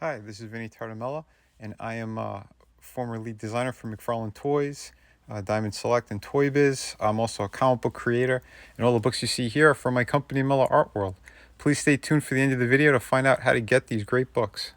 Hi, this is Vinnieart, and I am a former lead designer for McFarlane Toys, Diamond Select, and Toy Biz. I'm also a comic book creator, and all the books you see here are from my company, Miller Art World. Please stay tuned for the end of the video to find out how to get these great books.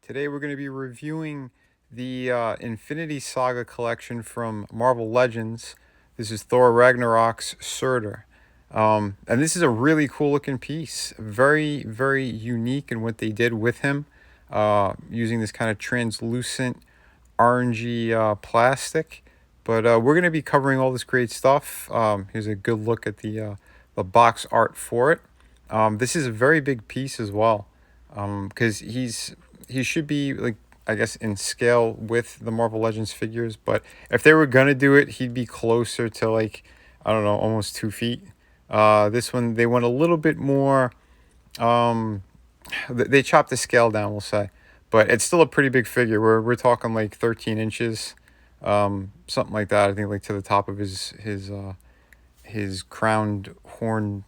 Today we're going to be reviewing the Infinity Saga collection from Marvel Legends. This is Thor Ragnarok's Surtur. And this is a really cool looking piece. Very, very unique in what they did with him, using this kind of translucent orangey plastic. But we're going to be covering all this great stuff. Here's a good look at the box art for it. This is a very big piece as well, because he should be, like, I guess, in scale with the Marvel Legends figures. But if they were gonna do it, he'd be closer to, like, I don't know, almost 2 feet. This one, they went a little bit more. They chopped the scale down, we'll say, but it's still a pretty big figure. We're talking like 13 inches, something like that. I think, like, to the top of his crowned horn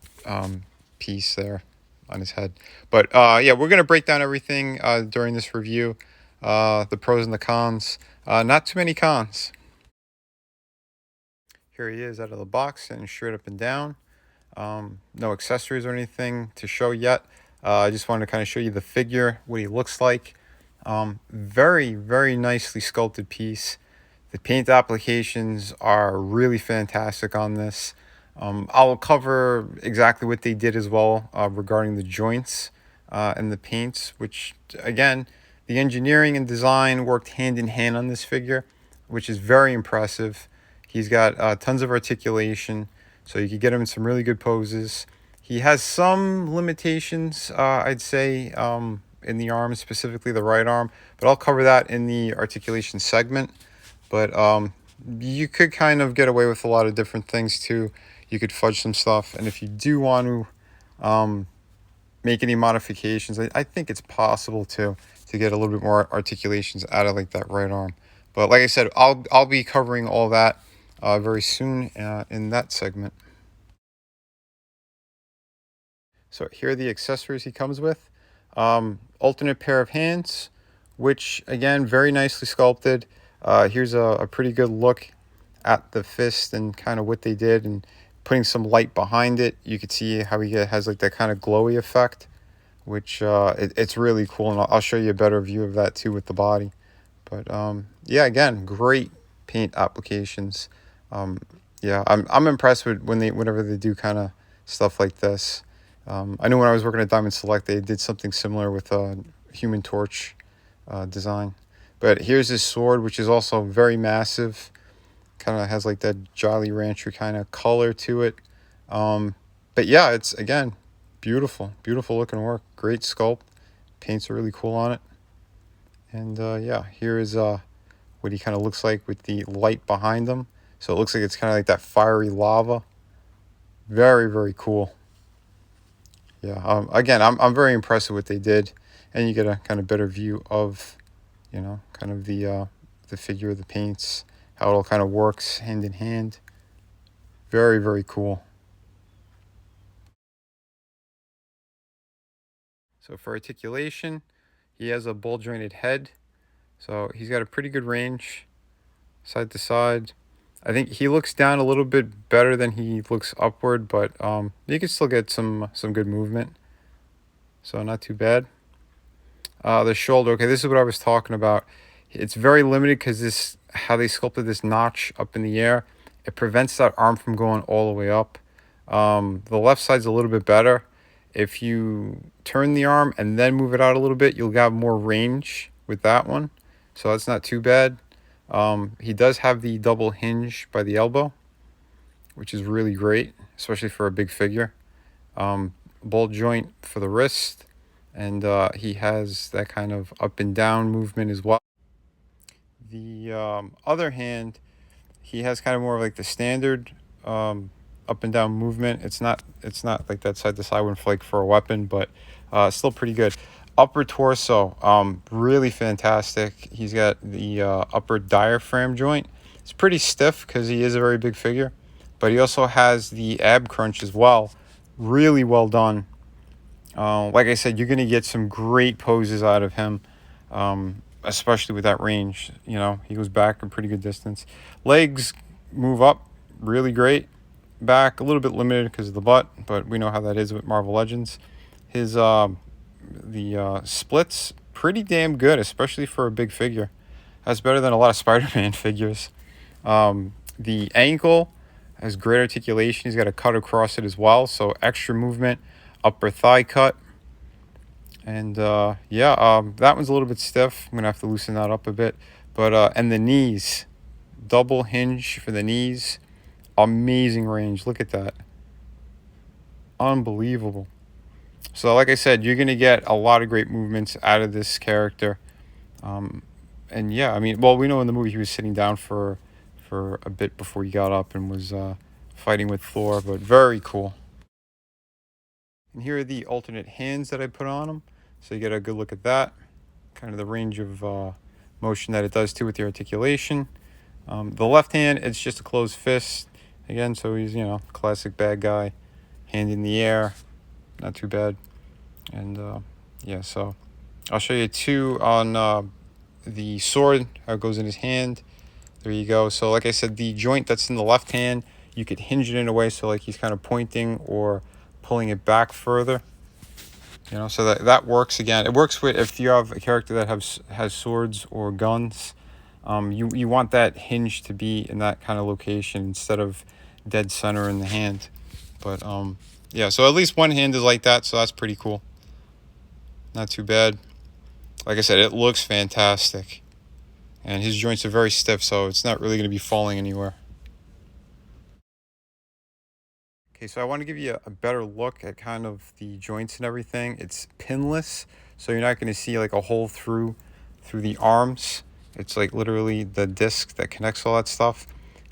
piece there on his head. But yeah, we're gonna break down everything during this review, the pros and the cons. Not too many cons. Here he is out of the box and straight up and down. No accessories or anything to show yet. I just wanted to kind of show you the figure, what he looks like. Very, very nicely sculpted piece. The paint applications are really fantastic on this. I'll cover exactly what they did as well regarding the joints and the paints, which, again, the engineering and design worked hand in hand on this figure, which is very impressive. He's got tons of articulation, so you could get him in some really good poses. He has some limitations, I'd say, in the arm, specifically the right arm, but I'll cover that in the articulation segment. But you could kind of get away with a lot of different things too. You could fudge some stuff, and if you do want to make any modifications, I think it's possible to get a little bit more articulations out of, like, that right arm. But like I said, I'll be covering all that very soon in that segment. So here are the accessories he comes with. Alternate pair of hands, which, again, very nicely sculpted. Here's a pretty good look at the fist and kind of what they did, and putting some light behind it. You could see how he has, like, that kind of glowy effect, which it's really cool, and I'll show you a better view of that too with the body. But yeah, again, great paint applications. Yeah, I'm impressed with whenever they do kind of stuff like this. I know when I was working at Diamond Select, they did something similar with Human Torch design. But here's his sword, which is also very massive. Kind of has, like, that Jolly Rancher kind of color to it. But yeah, it's, again, beautiful looking work. Great sculpt. Paints are really cool on it. And yeah, here is what he kind of looks like with the light behind him. So it looks like it's kind of like that fiery lava. Very, very cool. Yeah, again, I'm very impressed with what they did, and you get a kind of better view of, kind of the figure, the paints, how it all kind of works hand in hand. Very, very cool. So for articulation, he has a ball jointed head, so he's got a pretty good range, side to side. I think he looks down a little bit better than he looks upward, but you can still get some good movement. So not too bad. The shoulder, okay, this is what I was talking about. It's very limited because how they sculpted this notch up in the air. It prevents that arm from going all the way up. The left side's a little bit better. If you turn the arm and then move it out a little bit, you'll have more range with that one. So that's not too bad. He does have the double hinge by the elbow, which is really great, especially for a big figure. Ball joint for the wrist, and he has that kind of up and down movement as well. The other hand, he has kind of more of like the standard up and down movement. It's not like that side to side one flick for a weapon, but still pretty good. Upper torso, really fantastic. He's got the upper diaphragm joint. It's pretty stiff because he is a very big figure, but he also has the ab crunch as well. Really well done. Like I said, you're going to get some great poses out of him, especially with that range. You know, he goes back a pretty good distance. Legs move up really great. Back a little bit limited because of the butt, but we know how that is with Marvel Legends. His splits pretty damn good, especially for a big figure. That's better than a lot of Spider-Man figures. The ankle has great articulation. He's got a cut across it as well, so extra movement. Upper thigh cut. And that one's a little bit stiff. I'm gonna have to loosen that up a bit. But and the knees, double hinge for the knees. Amazing range. Look at that. Unbelievable. So like I said, you're gonna get a lot of great movements out of this character. And yeah, I mean, well, we know in the movie he was sitting down for a bit before he got up and was fighting with Thor, but very cool. And here are the alternate hands that I put on him. So you get a good look at that. Kind of the range of motion that it does too with the articulation. The left hand, it's just a closed fist. Again, so he's, you know, classic bad guy. Hand in the air. Not too bad. And yeah, so I'll show you two on the sword, how it goes in his hand. There you go. So like I said, the joint that's in the left hand, you could hinge it in a way so like he's kind of pointing or pulling it back further. You know, so that works. Again, it works with if you have a character that has swords or guns. You want that hinge to be in that kind of location instead of dead center in the hand. But yeah, so at least one hand is like that, so that's pretty cool. Not too bad. Like I said, it looks fantastic. And his joints are very stiff, so it's not really going to be falling anywhere. Okay, so I want to give you a better look at kind of the joints and everything. It's pinless, so you're not going to see like a hole through the arms. It's like literally the disc that connects all that stuff.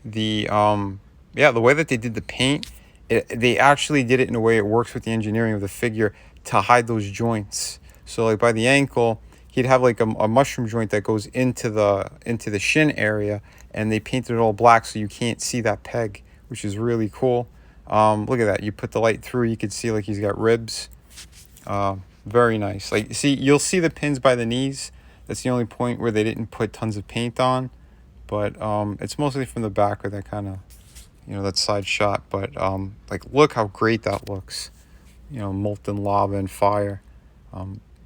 The the way that they did the paint, they actually did it in a way it works with the engineering of the figure to hide those joints. So like by the ankle, he'd have like a mushroom joint that goes into the shin area, and they painted it all black so you can't see that peg, which is really cool. Look at that. You put the light through, you can see like he's got ribs. Very nice. Like, see, you'll see the pins by the knees. That's the only point where they didn't put tons of paint on. But it's mostly from the back with that kind of, you know, that side shot. But like, look how great that looks. You know, molten lava and fire.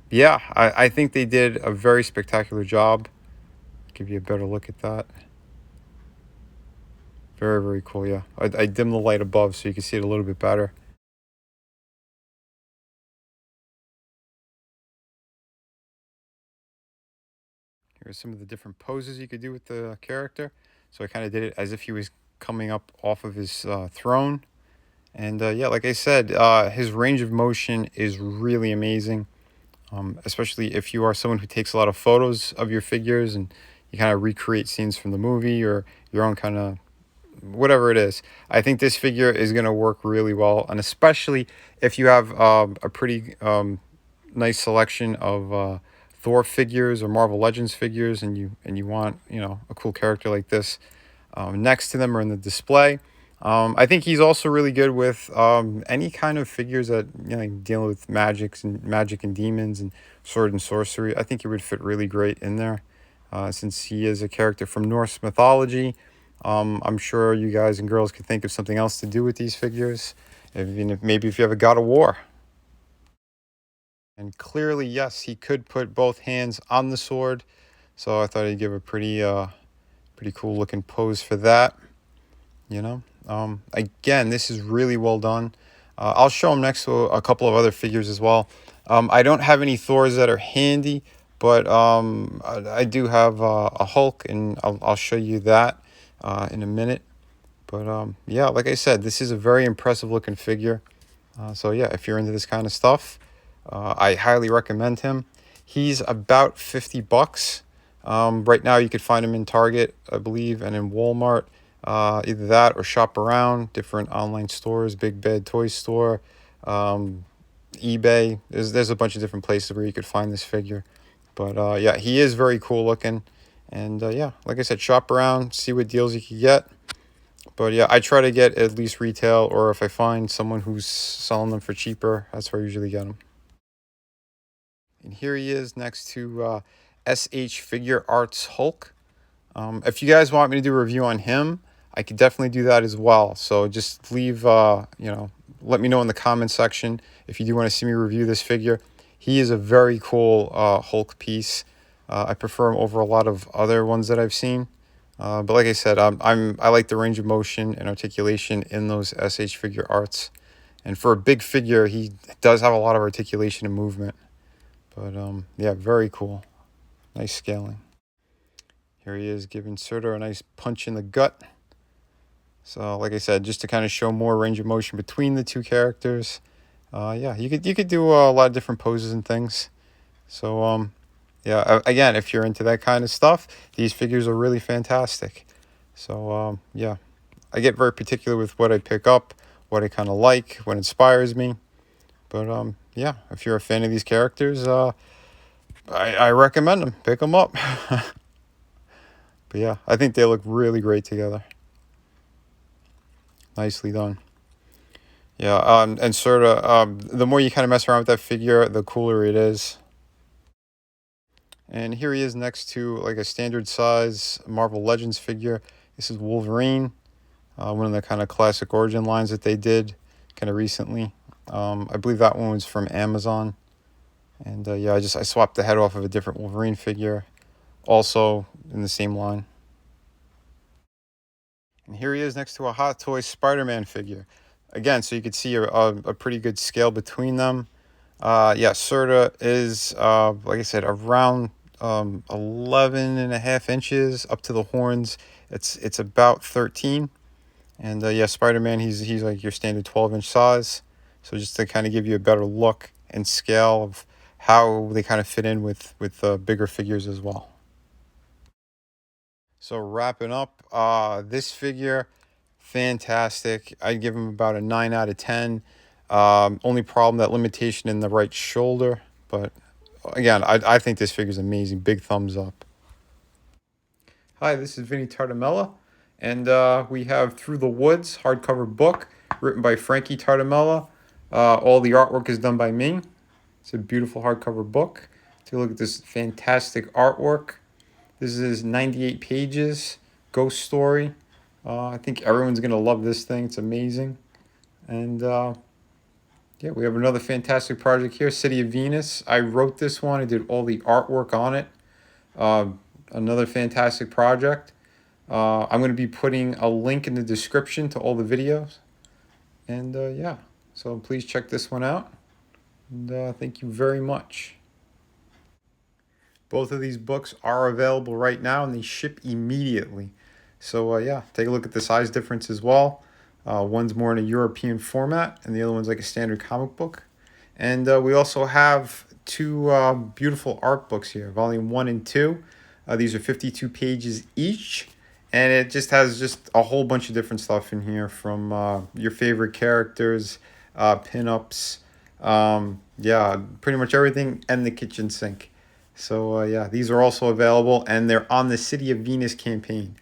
Yeah, I think they did a very spectacular job. Give you a better look at that. Very, very cool, yeah. I dimmed the light above so you can see it a little bit better. Here's some of the different poses you could do with the character. So I kind of did it as if he was coming up off of his throne. And yeah, like I said, his range of motion is really amazing. Especially if you are someone who takes a lot of photos of your figures and you kind of recreate scenes from the movie or your own kind of whatever it is. I think this figure is going to work really well, and especially if you have a pretty nice selection of Thor figures or Marvel Legends figures, and you want, you know, a cool character like this next to them or in the display. I think he's also really good with any kind of figures that, you know, dealing with magic and demons and sword and sorcery. I think he would fit really great in there, since he is a character from Norse mythology. I'm sure you guys and girls could think of something else to do with these figures, maybe if you have a God of War. And clearly, yes, he could put both hands on the sword, so I thought I'd give a pretty cool looking pose for that. You know, again, this is really well done. I'll show them next to a couple of other figures as well. I don't have any Thors that are handy, but I do have a Hulk, and I'll show you that in a minute. But yeah, like I said, this is a very impressive looking figure. So yeah, if you're into this kind of stuff, I highly recommend him. He's about 50 bucks. Right now you could find him in Target, I believe, and in Walmart. Either that or shop around different online stores, Big Bad Toy Store, eBay. There's a bunch of different places where you could find this figure. But yeah, he is very cool looking. And yeah, like I said, shop around, see what deals you can get. But yeah, I try to get at least retail, or if I find someone who's selling them for cheaper, that's where I usually get them. And here he is next to SH Figure Arts Hulk. If you guys want me to do a review on him, I could definitely do that as well. So just leave, let me know in the comment section if you do want to see me review this figure. He is a very cool Hulk piece. I prefer him over a lot of other ones that I've seen. But like I said, I like the range of motion and articulation in those SH Figure Arts. And for a big figure, he does have a lot of articulation and movement. But yeah, very cool. Nice scaling. Here he is giving Surtur a nice punch in the gut. So like I said, just to kind of show more range of motion between the two characters. Yeah, you could do a lot of different poses and things. So yeah, again, if you're into that kind of stuff, these figures are really fantastic. So yeah, I get very particular with what I pick up, what I kind of like, what inspires me. But yeah, if you're a fan of these characters, I recommend them. Pick them up. But yeah, I think they look really great together. Nicely done. Yeah, and sort of, the more you kind of mess around with that figure, the cooler it is. And here he is next to like a standard size Marvel Legends figure. This is Wolverine, one of the kind of classic origin lines that they did kind of recently. I believe that one was from Amazon. And yeah, I swapped the head off of a different Wolverine figure, also in the same line. And here he is next to a Hot Toys Spider-Man figure. Again, so you could see a pretty good scale between them. Yeah, Surtur is, like I said, around 11.5 inches up to the horns. It's about 13. And yeah, Spider-Man, he's like your standard 12-inch size. So just to kind of give you a better look and scale of how they kind of fit in with bigger figures as well. So wrapping up, this figure, fantastic. I'd give him about a 9 out of 10. Only problem, that limitation in the right shoulder. But again, I think this figure is amazing. Big thumbs up. Hi, this is Vinnie and we have Through the Woods hardcover book written by Frankie Tartamella. All the artwork is done by me. It's a beautiful hardcover book. Take a look at this fantastic artwork. This is 98 pages, ghost story. I think everyone's going to love this thing. It's amazing. And yeah, we have another fantastic project here, City of Venus. I wrote this one. I did all the artwork on it. Another fantastic project. I'm going to be putting a link in the description to all the videos. And yeah, so please check this one out. And thank you very much. Both of these books are available right now and they ship immediately. So yeah, take a look at the size difference as well. One's more in a European format and the other one's like a standard comic book. And we also have two beautiful art books here, volume 1 and 2. These are 52 pages each. And it just has just a whole bunch of different stuff in here, from your favorite characters, pinups, yeah, pretty much everything, and the kitchen sink. So yeah, these are also available, and they're on the City of Venus campaign.